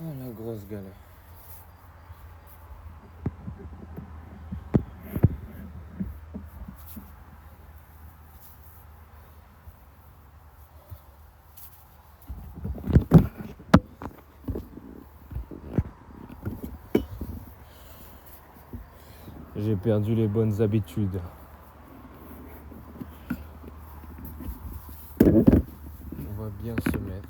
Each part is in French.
Oh la grosse galère. J'ai perdu les bonnes habitudes. On va bien se mettre.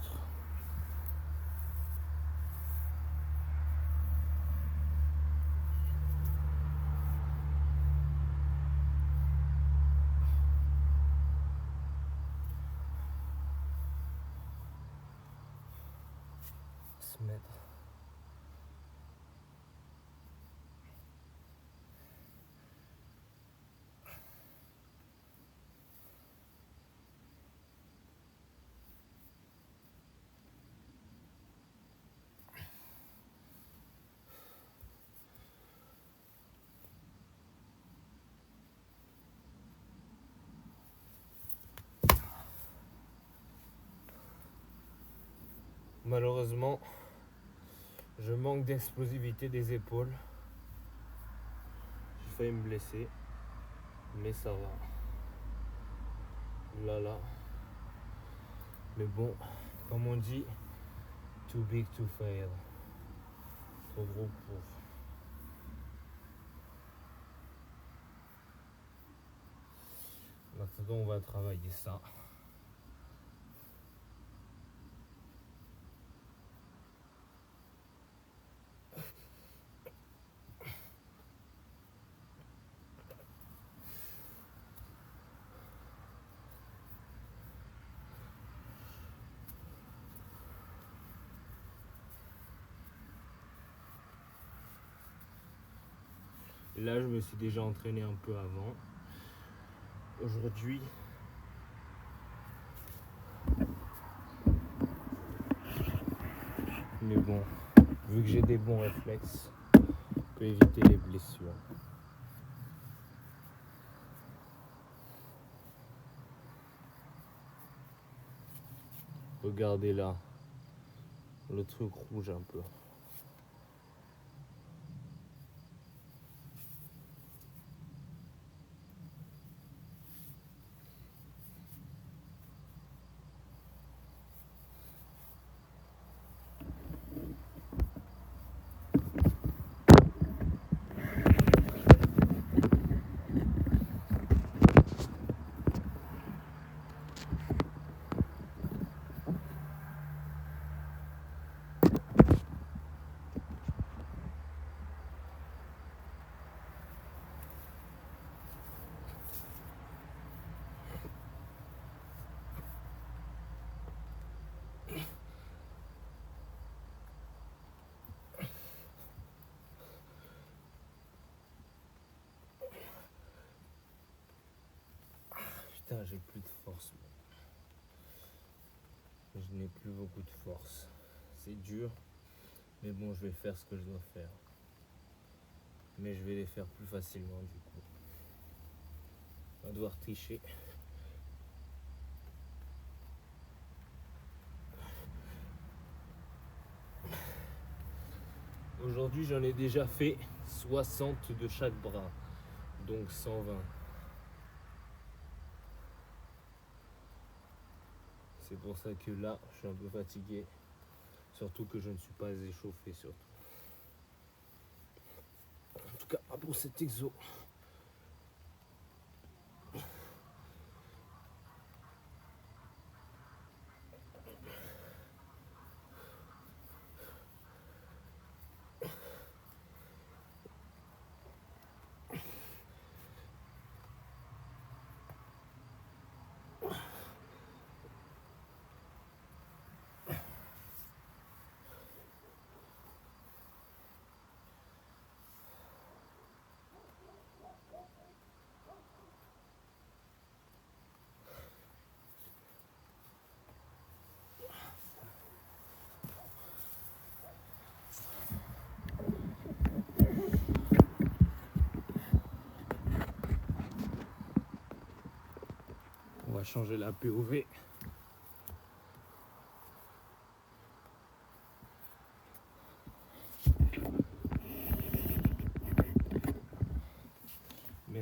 Se mettre. Malheureusement, je manque d'explosivité des épaules. J'ai failli me blesser, mais ça va. Là. Mais bon, comme on dit, too big to fail. Trop gros pour. Maintenant, on va travailler ça. Là, je me suis déjà entraîné un peu avant. Aujourd'hui, mais bon, vu que j'ai des bons réflexes, je peux éviter les blessures. Regardez là, le truc rouge un peu. Putain, j'ai plus de force. Je n'ai plus beaucoup de force. C'est dur, mais bon, je vais faire ce que je dois faire. Mais je vais les faire plus facilement du coup. On va devoir tricher. Aujourd'hui, j'en ai déjà fait 60 de chaque bras, donc 120. C'est pour ça que là, je suis un peu fatigué. Surtout que je ne suis pas échauffé surtout. En tout cas, pas pour cet exo. On va changer la POV.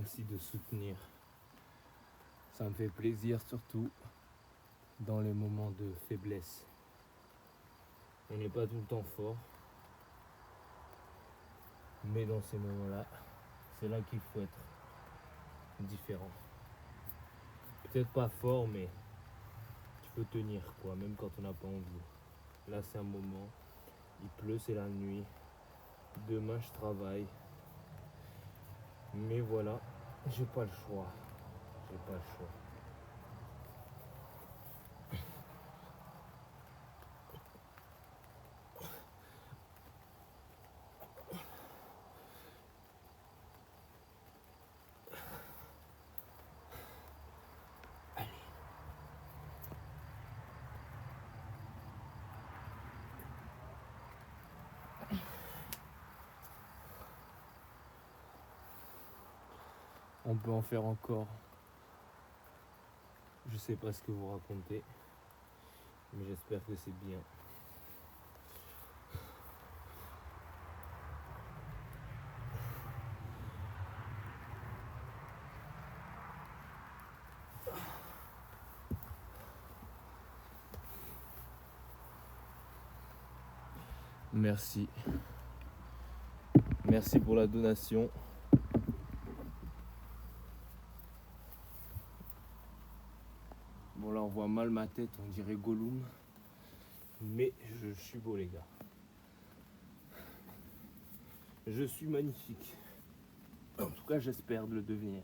Merci de soutenir. Ça me fait plaisir, surtout dans les moments de faiblesse. On n'est pas tout le temps fort. Mais dans ces moments-là, c'est là qu'il faut être différent. Peut-être pas fort, mais tu peux tenir, quoi, même quand on n'a pas envie. Là, c'est un moment. Il pleut, c'est la nuit. Demain, je travaille. Mais voilà, j'ai pas le choix. J'ai pas le choix. On peut en faire encore. Je sais pas ce que vous racontez, mais j'espère que c'est bien. Merci. Merci pour la donation. Bon là on voit mal ma tête, on dirait Gollum. Mais je suis beau les gars. Je suis magnifique. En tout cas j'espère de le devenir.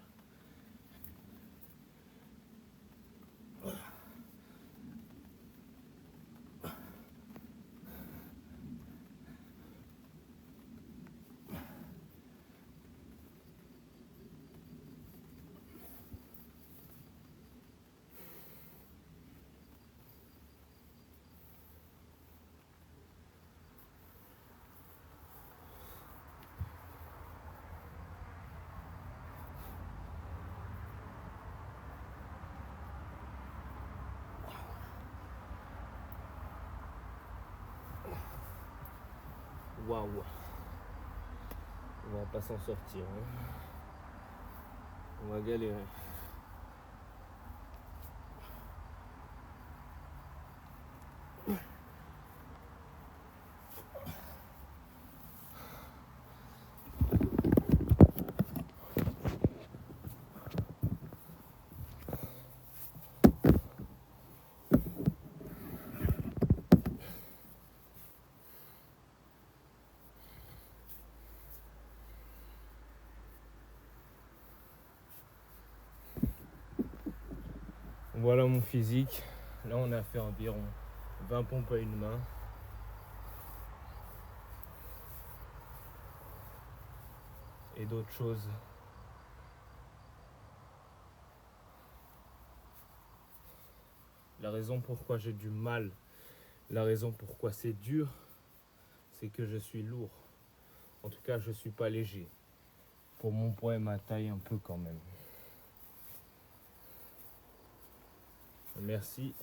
Waouh. On va pas s'en sortir. Hein. On va galérer. Voilà mon physique. Là on a fait environ 20 pompes à une main. Et d'autres choses. La raison pourquoi j'ai du mal, la raison pourquoi c'est dur, c'est que je suis lourd. En tout cas, je suis pas léger. Pour mon poids et ma taille, un peu quand même. Merci,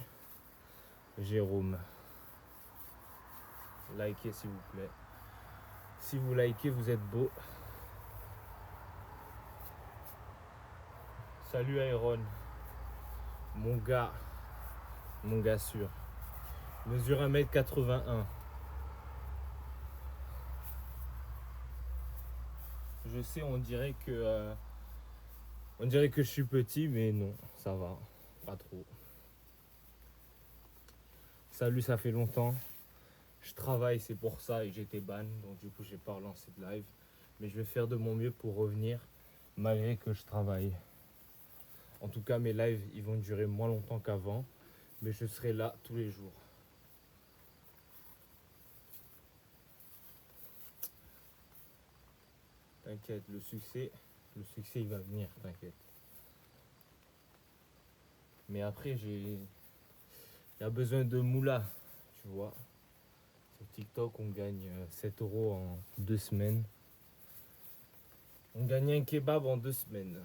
Jérôme. Likez s'il vous plaît. Si vous likez, vous êtes beau. Salut Aaron. Mon gars sûr. Mesure 1m81. Je sais, on dirait que je suis petit, mais non, ça va, pas trop. Salut, ça fait longtemps. Je travaille, c'est pour ça, et j'étais ban, donc du coup j'ai pas relancé de live. Mais je vais faire de mon mieux pour revenir, malgré que je travaille. En tout cas, mes lives, ils vont durer moins longtemps qu'avant, mais je serai là tous les jours. T'inquiète, le succès il va venir, t'inquiète. Mais après, il y a besoin de moula, tu vois. Sur TikTok, on gagne 7 € en 2 semaines. On gagne un kebab en 2 semaines.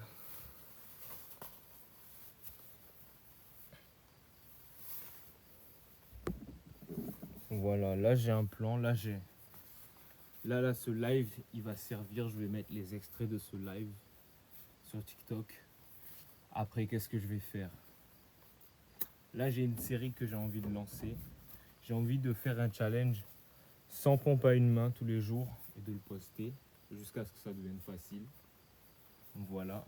Voilà, là j'ai un plan, là, ce live, il va servir, je vais mettre les extraits de ce live sur TikTok. Après, qu'est-ce que je vais faire? Là, j'ai une série que j'ai envie de lancer. J'ai envie de faire un challenge sans pompe à une main tous les jours et de le poster jusqu'à ce que ça devienne facile. Donc voilà.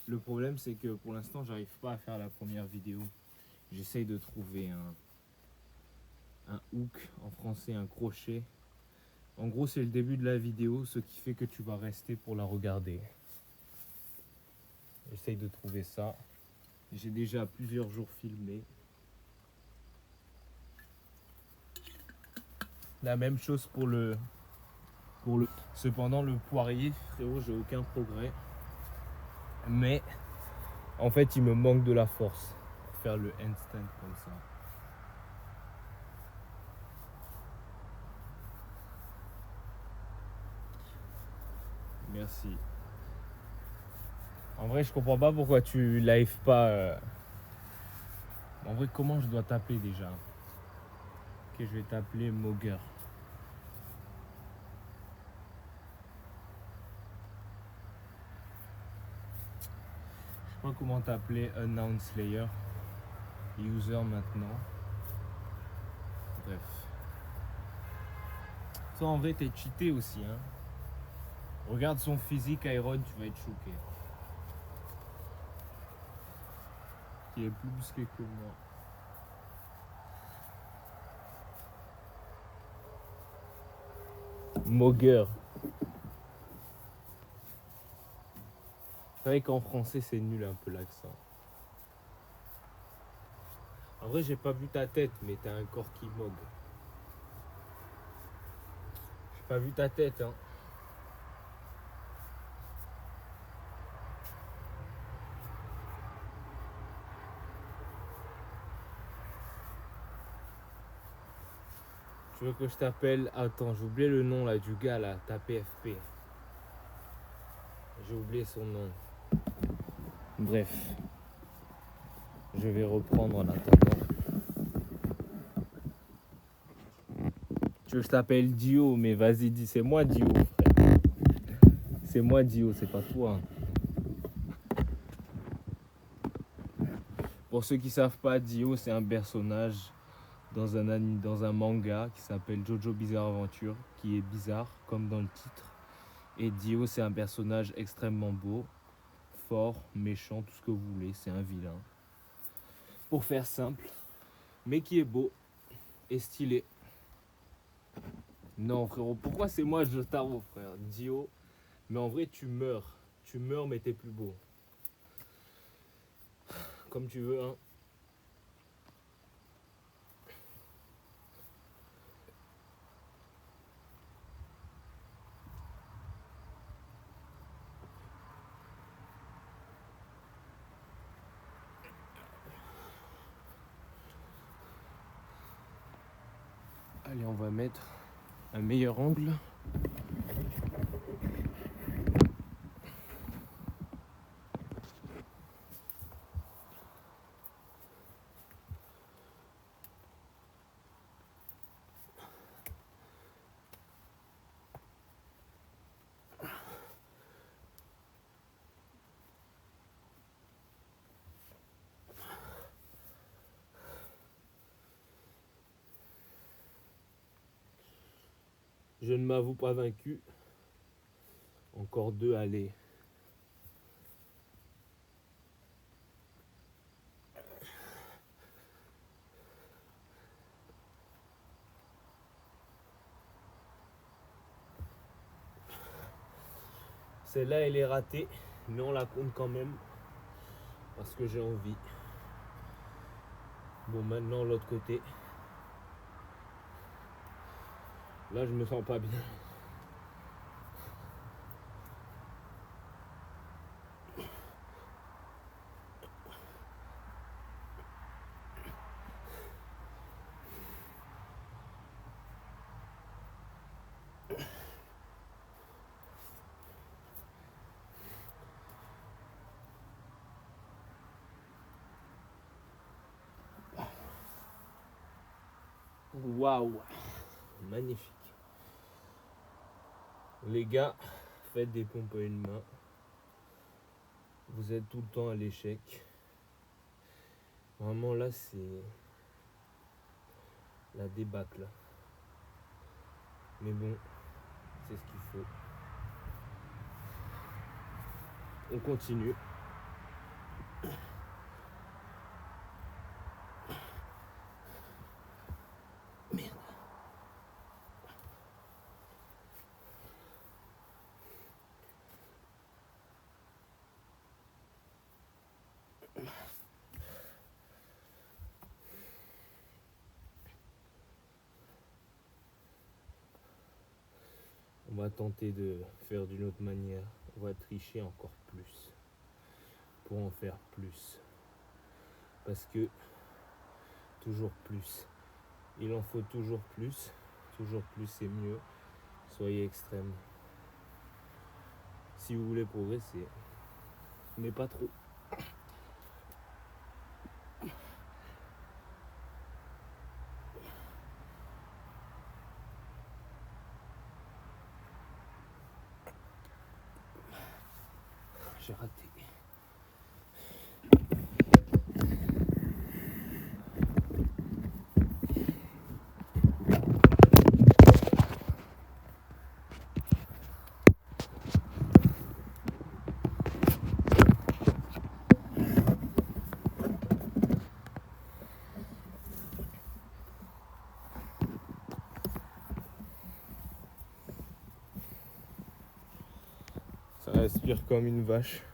Le problème, c'est que pour l'instant, j'arrive pas à faire la première vidéo. J'essaye de trouver un hook en français, un crochet. En gros, c'est le début de la vidéo, ce qui fait que tu vas rester pour la regarder. J'essaye de trouver ça. J'ai déjà plusieurs jours filmé. La même chose pour le... Cependant, le poirier, frérot, j'ai aucun progrès. Mais, en fait, il me manque de la force pour faire le handstand comme ça. Merci. En vrai, je comprends pas pourquoi tu live pas. En vrai, comment je dois t'appeler déjà? Ok, je vais t'appeler Moger. Je sais pas comment t'appeler Unknown Slayer. User maintenant. Bref. Toi, en vrai, t'es cheaté aussi, hein. Regarde son physique, Iron, tu vas être choqué. Il est plus musclé que moi. Moger. C'est vrai qu'en français, c'est nul un peu l'accent. En vrai, j'ai pas vu ta tête, mais t'as un corps qui mogue. J'ai pas vu ta tête, hein. Tu veux que je t'appelle? Attends, j'ai oublié le nom là du gars là, ta PFP. J'ai oublié son nom. Bref. Je vais reprendre en attendant. Tu veux que je t'appelle Dio, mais vas-y, dis, c'est moi Dio, frère. C'est moi Dio, c'est pas toi. Pour ceux qui savent pas, Dio, c'est un personnage dans un manga qui s'appelle Jojo Bizarre Aventure, qui est bizarre, comme dans le titre. Et Dio, c'est un personnage extrêmement beau, fort, méchant, tout ce que vous voulez. C'est un vilain. Pour faire simple, mais qui est beau et stylé. Non, frérot, pourquoi c'est moi Jotaro, frère? Dio, mais en vrai, tu meurs. Tu meurs, mais t'es plus beau. Comme tu veux, hein. Allez, on va mettre un meilleur angle. Je ne m'avoue pas vaincu. Encore 2, allez. Celle-là, elle est ratée, mais on la compte quand même. Parce que j'ai envie. Bon, maintenant, l'autre côté. Là, je me sens pas bien. Waouh, magnifique. Les gars, faites des pompes à une main. vous êtes tout le temps à l'échec. Vraiment là c'est la débâcle. Mais bon, c'est ce qu'il faut. On continue. Merde. On va tenter de faire d'une autre manière. On va tricher encore plus. Pour en faire plus. Parce que toujours plus. Il en faut toujours plus. Toujours plus c'est mieux. Soyez extrême. Si vous voulez progresser. Mais pas trop. J'ai raté. Ça respire comme une vache.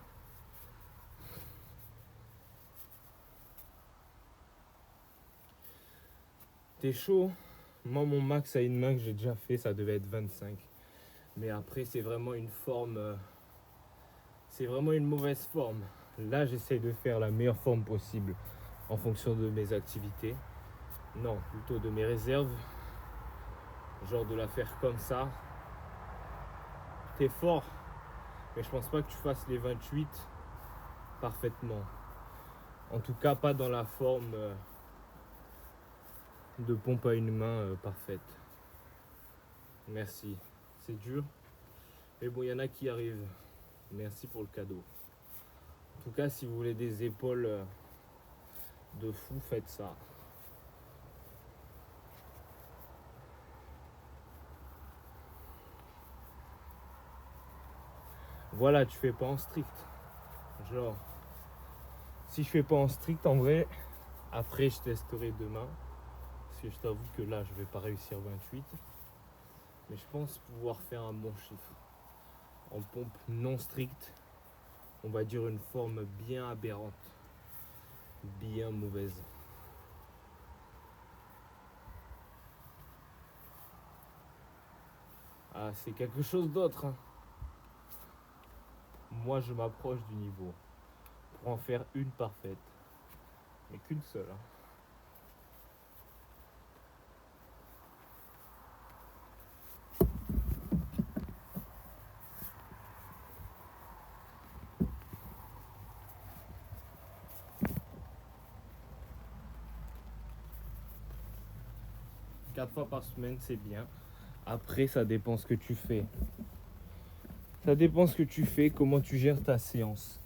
T'es chaud? Moi mon max à une main que j'ai déjà fait ça devait être 25. Mais après c'est vraiment une forme. C'est vraiment une mauvaise forme. Là j'essaye de faire la meilleure forme possible en fonction de mes activités. Non, plutôt de mes réserves. Genre de la faire comme ça. T'es fort. Mais je pense pas que tu fasses les 28 parfaitement. En tout cas pas dans la forme de pompe à une main parfaite. Merci. C'est dur. Mais bon, il y en a qui arrivent. Merci pour le cadeau. En tout cas, si vous voulez des épaules de fou, faites ça. Voilà, tu fais pas en strict. Genre, si je fais pas en strict, en vrai, après je testerai demain. Parce que je t'avoue que là, je vais pas réussir 28. Mais je pense pouvoir faire un bon chiffre. En pompe non stricte, on va dire une forme bien aberrante. Bien mauvaise. Ah, c'est quelque chose d'autre. Hein. Moi, je m'approche du niveau. Pour en faire une parfaite. Mais qu'une seule. Hein. Quatre fois par semaine, c'est bien. Après, ça dépend ce que tu fais. Ça dépend ce que tu fais, comment tu gères ta séance.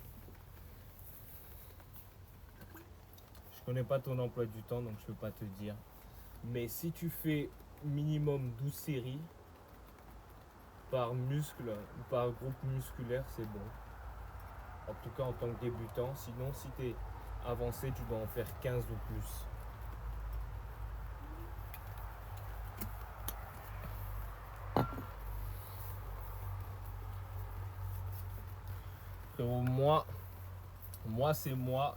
Je connais pas ton emploi du temps, donc je peux pas te dire. Mais si tu fais minimum 12 séries par muscle ou par groupe musculaire, c'est bon. En tout cas en tant que débutant. Sinon, si tu es avancé, tu dois en faire 15 ou plus. Frérot, moi c'est moi.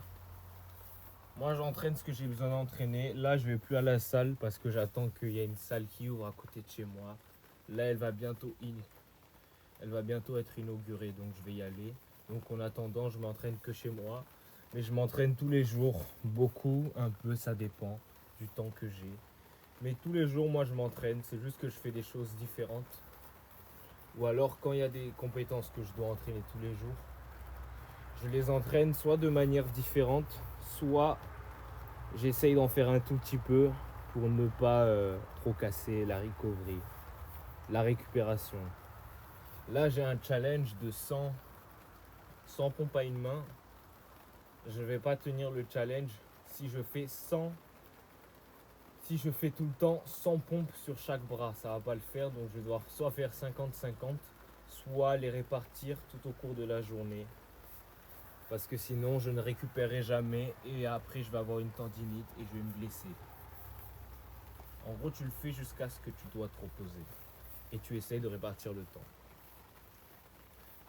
Moi j'entraîne ce que j'ai besoin d'entraîner. Là je vais plus à la salle parce que j'attends qu'il y ait une salle qui ouvre à côté de chez moi. Là elle va bientôt être inaugurée, donc je vais y aller. Donc en attendant je m'entraîne que chez moi. Mais je m'entraîne tous les jours, beaucoup, un peu, ça dépend du temps que j'ai. Mais tous les jours moi je m'entraîne, c'est juste que je fais des choses différentes. Ou alors quand il y a des compétences que je dois entraîner tous les jours, je les entraîne soit de manière différente, soit j'essaye d'en faire un tout petit peu pour ne pas trop casser la recovery, la récupération. Là j'ai un challenge de 100 sans pompe à une main, je vais pas tenir le challenge si je fais tout le temps 100 pompes sur chaque bras. Ça va pas le faire, donc je vais devoir soit faire 50-50, soit les répartir tout au cours de la journée. Parce que sinon, je ne récupérerai jamais et après, je vais avoir une tendinite et je vais me blesser. En gros, tu le fais jusqu'à ce que tu dois te reposer. Et tu essayes de répartir le temps.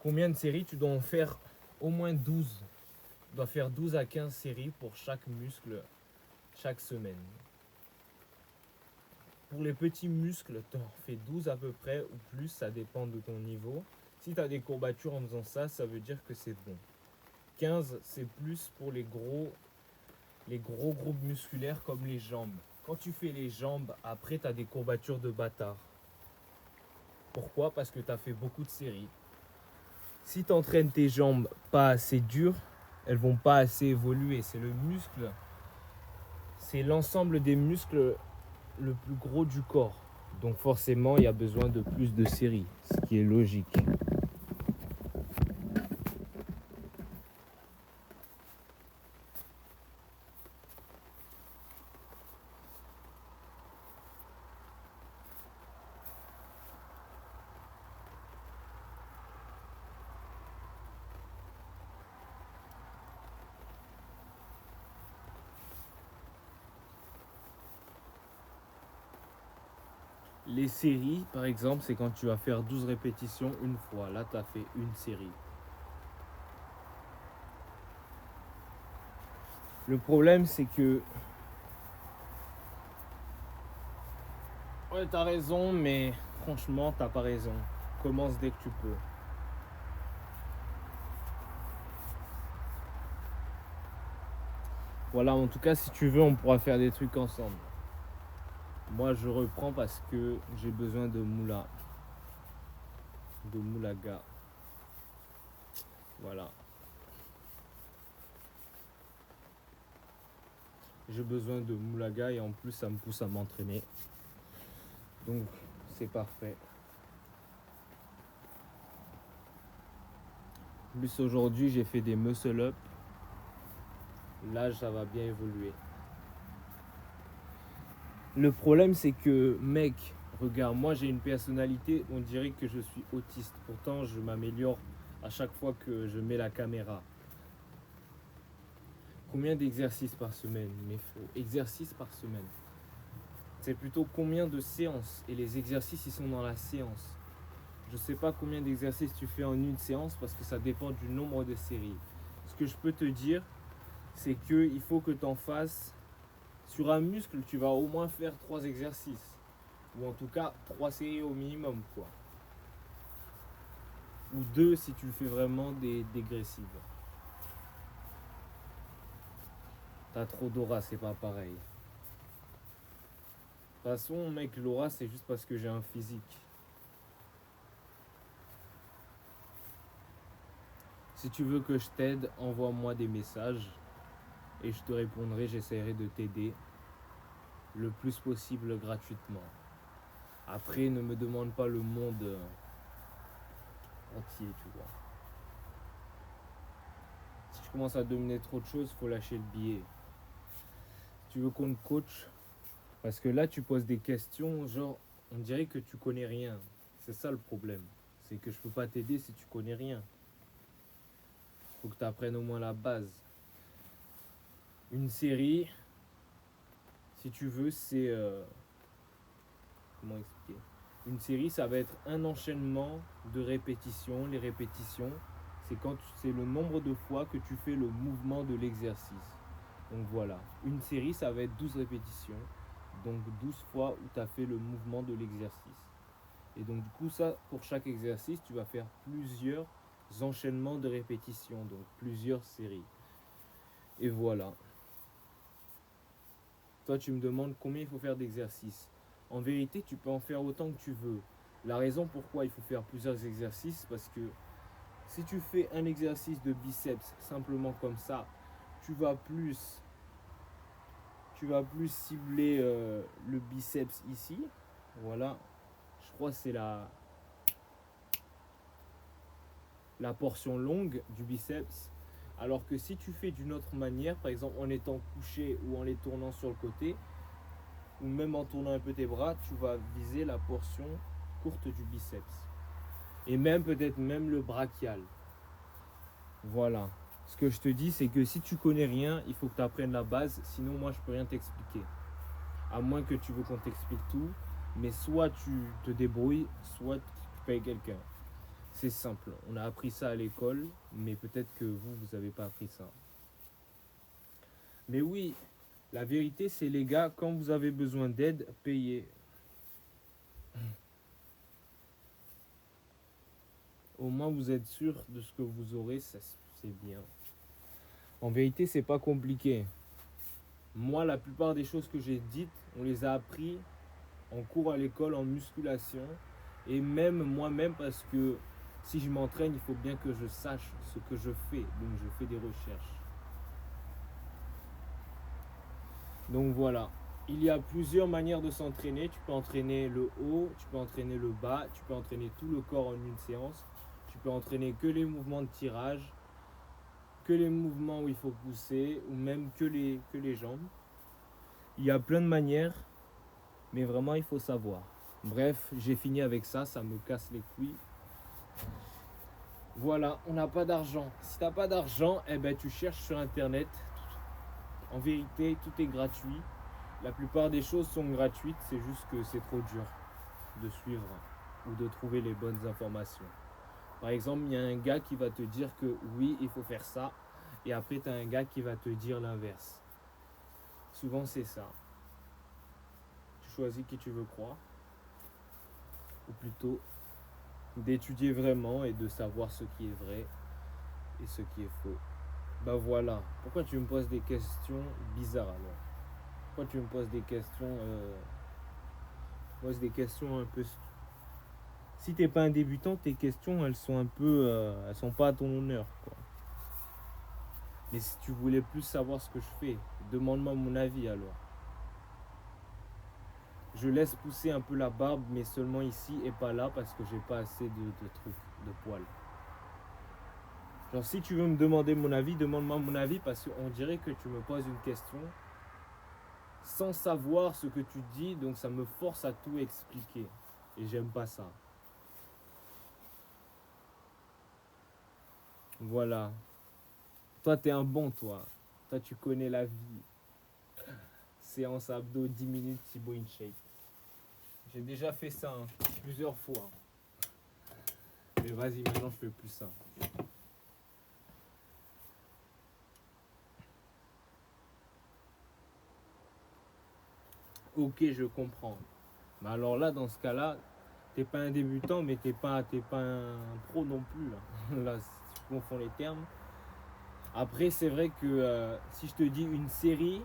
Combien de séries? Tu dois en faire au moins 12. Tu dois faire 12 à 15 séries pour chaque muscle chaque semaine. Pour les petits muscles, tu en fais 12 à peu près ou plus, ça dépend de ton niveau. Si tu as des courbatures en faisant ça, ça veut dire que c'est bon. 15, c'est plus pour les gros groupes musculaires comme les jambes. Quand tu fais les jambes, après tu as des courbatures de bâtard. Pourquoi? Parce que tu as fait beaucoup de séries. Si tu entraînes tes jambes pas assez dures, elles vont pas assez évoluer. C'est le muscle, c'est l'ensemble des muscles le plus gros du corps. Donc forcément, il y a besoin de plus de séries, ce qui est logique. Les séries, par exemple, c'est quand tu vas faire 12 répétitions une fois. Là, tu as fait une série. Le problème, c'est que... Ouais, t'as raison, mais franchement, t'as pas raison. Commence dès que tu peux. Voilà, en tout cas, si tu veux, on pourra faire des trucs ensemble. Moi, je reprends parce que j'ai besoin de moula. De moulaga. Voilà. J'ai besoin de moulaga et en plus, ça me pousse à m'entraîner. Donc, c'est parfait. Plus aujourd'hui, j'ai fait des muscle-up. Là, ça va bien évoluer. Le problème, c'est que, mec, regarde, moi j'ai une personnalité, on dirait que je suis autiste. Pourtant, je m'améliore à chaque fois que je mets la caméra. Combien d'exercices par semaine? Mais faux. Exercices par semaine. C'est plutôt combien de séances. Et les exercices, ils sont dans la séance. Je sais pas combien d'exercices tu fais en une séance parce que ça dépend du nombre de séries. Ce que je peux te dire, c'est qu'il faut que tu en fasses. Sur un muscle, tu vas au moins faire 3 exercices. Ou en tout cas 3 séries au minimum, quoi. Ou 2 si tu le fais vraiment des dégressives. T'as trop d'aura, c'est pas pareil. De toute façon, mec, l'aura, c'est juste parce que j'ai un physique. Si tu veux que je t'aide, envoie-moi des messages et je te répondrai, j'essaierai de t'aider le plus possible gratuitement. Après, ne me demande pas le monde entier, tu vois. Si tu commences à dominer trop de choses, faut lâcher le billet. Si tu veux qu'on te coach, parce que là, tu poses des questions, genre, on dirait que tu connais rien. C'est ça le problème. C'est que je peux pas t'aider si tu connais rien. Faut que tu apprennes au moins la base. Une série, si tu veux, c'est... comment expliquer? Une série, ça va être un enchaînement de répétitions. Les répétitions, c'est le nombre de fois que tu fais le mouvement de l'exercice. Donc voilà, une série, ça va être 12 répétitions. Donc 12 fois où tu as fait le mouvement de l'exercice. Et donc du coup, ça, pour chaque exercice, tu vas faire plusieurs enchaînements de répétitions. Donc plusieurs séries. Et voilà. Toi, tu me demandes combien il faut faire d'exercices. En vérité, tu peux en faire autant que tu veux. La raison pourquoi il faut faire plusieurs exercices, parce que si tu fais un exercice de biceps simplement comme ça, tu vas plus cibler le biceps ici. Voilà, je crois que c'est la la portion longue du biceps. Alors que si tu fais d'une autre manière, par exemple en étant couché ou en les tournant sur le côté, ou même en tournant un peu tes bras, tu vas viser la portion courte du biceps. Et même peut-être même le brachial. Voilà. Ce que je te dis, c'est que si tu connais rien, il faut que tu apprennes la base. Sinon, moi, je peux rien t'expliquer. À moins que tu veux qu'on t'explique tout. Mais soit tu te débrouilles, soit tu payes quelqu'un. C'est simple. On a appris ça à l'école, mais peut-être que vous n'avez pas appris ça. Mais oui, la vérité, c'est les gars, quand vous avez besoin d'aide, payez. Au moins, vous êtes sûr de ce que vous aurez, c'est bien. En vérité, c'est pas compliqué. Moi, la plupart des choses que j'ai dites, on les a appris en cours à l'école, en musculation. Et même moi-même, parce que si je m'entraîne, il faut bien que je sache ce que je fais. Donc, je fais des recherches. Donc, voilà. Il y a plusieurs manières de s'entraîner. Tu peux entraîner le haut, tu peux entraîner le bas, tu peux entraîner tout le corps en une séance. Tu peux entraîner que les mouvements de tirage, que les mouvements où il faut pousser, ou même que les jambes. Il y a plein de manières, mais vraiment il faut savoir. Bref, j'ai fini avec ça, ça me casse les couilles. Voilà, on n'a pas d'argent. Si t'as pas d'argent, eh ben tu cherches sur internet. En vérité, tout est gratuit. La plupart des choses sont gratuites, c'est juste que c'est trop dur de suivre ou de trouver les bonnes informations. Par exemple, il y a un gars qui va te dire que oui, il faut faire ça, et après tu as un gars qui va te dire l'inverse. Souvent c'est ça. Tu choisis qui tu veux croire, ou plutôt d'étudier vraiment et de savoir ce qui est vrai et ce qui est faux. Bah voilà. Pourquoi tu me poses des questions bizarres alors? Pourquoi tu me poses des questions un peu... Si t'es pas un débutant, tes questions elles sont un peu... elles sont pas à ton honneur quoi. Mais si tu voulais plus savoir ce que je fais, demande-moi mon avis alors. Je laisse pousser un peu la barbe, mais seulement ici et pas là parce que j'ai pas assez de trucs, de poils. Genre si tu veux me demander mon avis, demande-moi mon avis parce qu'on dirait que tu me poses une question sans savoir ce que tu dis, donc ça me force à tout expliquer. Et j'aime pas ça. Voilà. Toi, t'es un bon, toi. Toi, tu connais la vie. Séance abdos, 10 minutes, Thibaut in shape. J'ai déjà fait ça plusieurs fois. Mais vas-y, maintenant, je fais plus ça. Ok, je comprends. Mais alors là, dans ce cas-là, t'es pas un débutant, mais t'es pas un pro non plus. Là, là tu confonds les termes. Après, c'est vrai que si je te dis une série,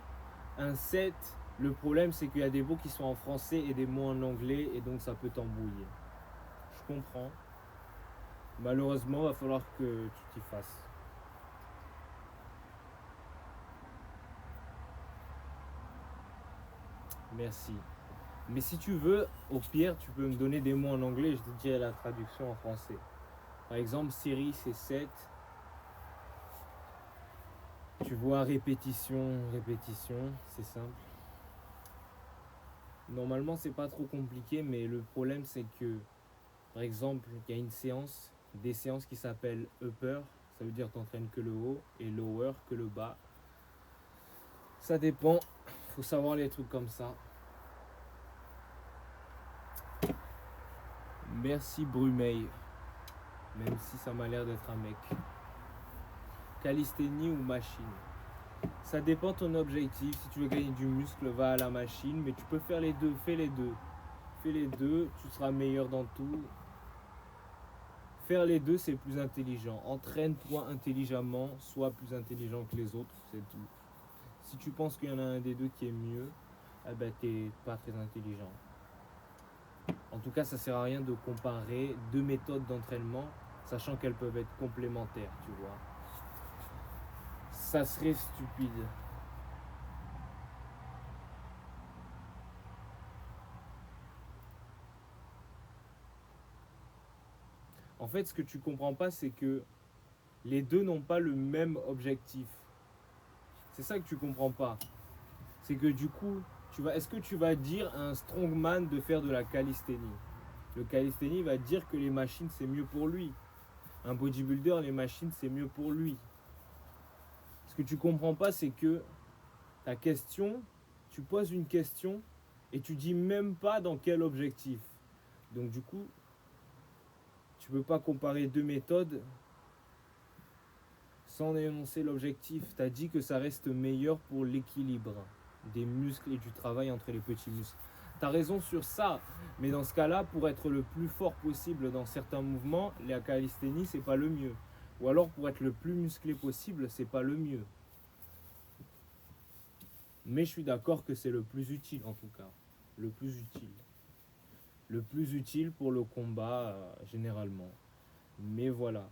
un set, le problème c'est qu'il y a des mots qui sont en français et des mots en anglais, et donc ça peut t'embrouiller. Je comprends. Malheureusement, il va falloir que tu t'y fasses. Merci. Mais si tu veux, au pire, tu peux me donner des mots en anglais et je te dirai la traduction en français. Par exemple, série, c'est 7. Tu vois, répétition, c'est simple. Normalement, c'est pas trop compliqué, mais le problème, c'est que, par exemple, il y a une séance, des séances qui s'appellent upper, ça veut dire t'entraînes que le haut, et lower, que le bas. Ça dépend, faut savoir les trucs comme ça. Merci Brumey, même si ça m'a l'air d'être un mec. Calisthénie ou machine? Ça dépend de ton objectif. Si tu veux gagner du muscle, va à la machine, mais tu peux faire les deux, fais les deux. Fais les deux, tu seras meilleur dans tout. Faire les deux, c'est plus intelligent. Entraîne-toi intelligemment, sois plus intelligent que les autres, c'est tout. Si tu penses qu'il y en a un des deux qui est mieux, eh ben t'es pas très intelligent. En tout cas, ça sert à rien de comparer deux méthodes d'entraînement, sachant qu'elles peuvent être complémentaires, tu vois. Ça serait stupide. En fait, ce que tu comprends pas, c'est que les deux n'ont pas le même objectif. C'est ça que tu comprends pas. C'est que du coup, est-ce que tu vas dire à un strongman de faire de la calisthénie? Le calisthénie va dire que les machines, c'est mieux pour lui. Un bodybuilder, les machines, c'est mieux pour lui. Ce que tu comprends pas, c'est que ta question, tu poses une question et tu dis même pas dans quel objectif. Donc du coup, tu peux pas comparer deux méthodes sans énoncer l'objectif. Tu as dit que ça reste meilleur pour l'équilibre des muscles et du travail entre les petits muscles. Tu as raison sur ça, mais dans ce cas-là, pour être le plus fort possible dans certains mouvements, la calisthénie, c'est pas le mieux. Ou alors pour être le plus musclé possible, c'est pas le mieux. Mais je suis d'accord que c'est le plus utile en tout cas. Le plus utile. Le plus utile pour le combat généralement. Mais voilà.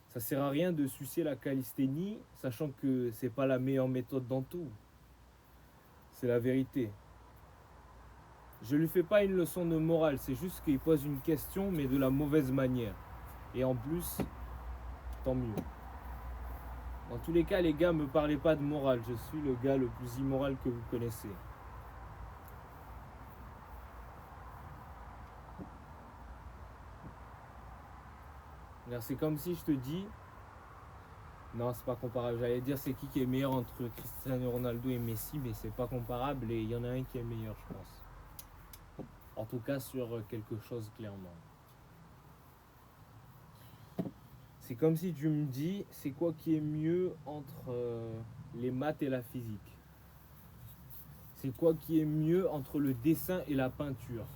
Ça sert à rien de sucer la calisthénie, sachant que c'est pas la meilleure méthode dans tout. C'est la vérité. Je lui fais pas une leçon de morale, c'est juste qu'il pose une question, mais de la mauvaise manière. Et en plus, tant mieux. Dans tous les cas, les gars, me parlez pas de morale. Je suis le gars le plus immoral que vous connaissez. C'est comme si je te dis... Non, c'est pas comparable. J'allais dire c'est qui est meilleur entre Cristiano Ronaldo et Messi, mais c'est pas comparable et il y en a un qui est meilleur, je pense. En tout cas, sur quelque chose, clairement. C'est comme si tu me dis, c'est quoi qui est mieux entre les maths et la physique? C'est quoi qui est mieux entre le dessin et la peinture?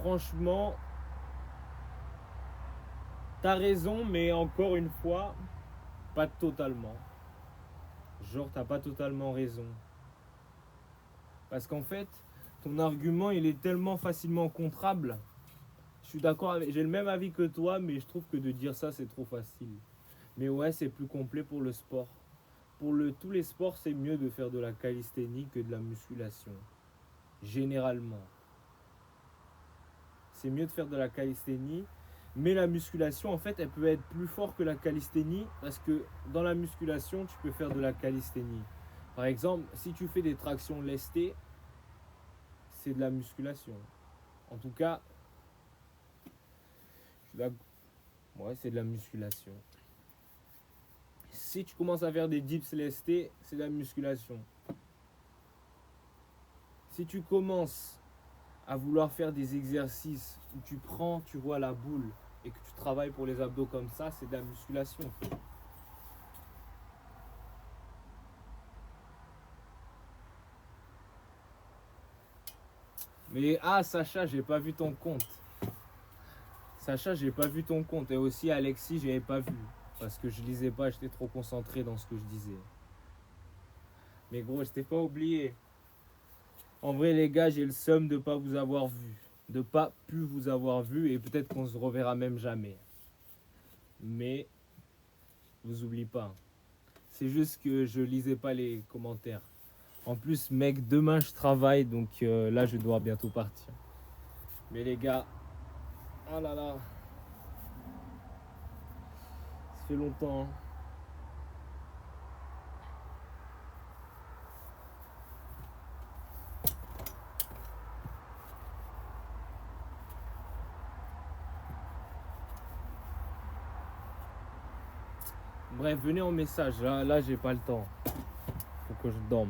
Franchement, t'as raison, mais encore une fois, pas totalement. Genre, t'as pas totalement raison. Parce qu'en fait, ton argument, il est tellement facilement contrable. Je suis d'accord, j'ai le même avis que toi, mais je trouve que de dire ça, c'est trop facile. Mais ouais, c'est plus complet pour le sport. Pour tous les sports, c'est mieux de faire de la calisthénie que de la musculation. Généralement. C'est mieux de faire de la calisthénie. Mais la musculation, en fait, elle peut être plus forte que la calisthénie. Parce que dans la musculation, tu peux faire de la calisthénie. Par exemple, si tu fais des tractions lestées, c'est de la musculation. En tout cas, ouais, c'est de la musculation. Si tu commences à faire des dips lestés, c'est de la musculation. Si tu commences à vouloir faire des exercices où tu prends, tu vois la boule et que tu travailles pour les abdos comme ça, c'est de la musculation. Mais Sacha, j'ai pas vu ton compte. Sacha, j'ai pas vu ton compte. Et aussi Alexis, j'avais pas vu. Parce que je lisais pas, j'étais trop concentré dans ce que je disais. Mais gros, je t'ai pas oublié. En vrai, les gars, j'ai le seum de pas vous avoir vu. De pas pu vous avoir vu. Et peut-être qu'on se reverra même jamais. Mais, vous oubliez pas. C'est juste que je lisais pas les commentaires. En plus, mec, demain je travaille. Donc là, je dois bientôt partir. Mais les gars, ah là là. Ça fait longtemps. Bref, venez en message. Là j'ai pas le temps. Faut que je dorme.